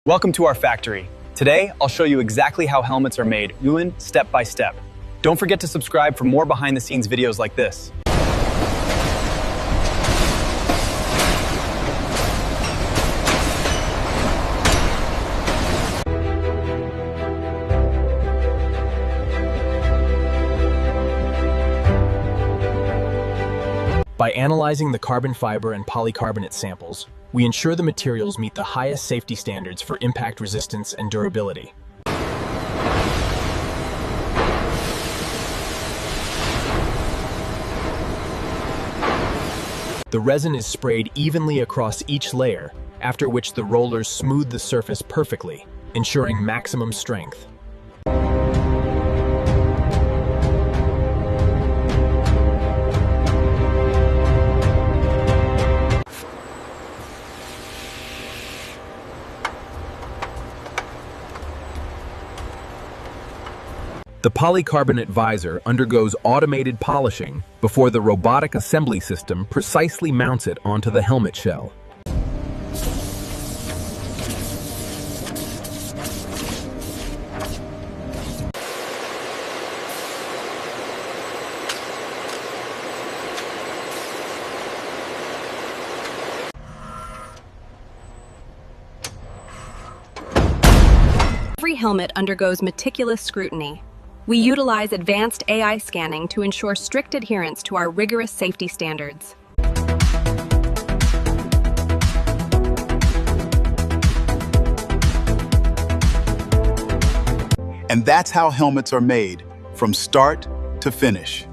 Welcome to our factory. Today, I'll show you exactly how helmets are made, step by step. Don't forget to subscribe for more behind-the-scenes videos like this. By analyzing the carbon fiber and polycarbonate samples, we ensure the materials meet the highest safety standards for impact resistance and durability. The resin is sprayed evenly across each layer, after which the rollers smooth the surface perfectly, ensuring maximum strength. The polycarbonate visor undergoes automated polishing before the robotic assembly system precisely mounts it onto the helmet shell. Every helmet undergoes meticulous scrutiny. We utilize advanced AI scanning to ensure strict adherence to our rigorous safety standards. And that's how helmets are made, from start to finish.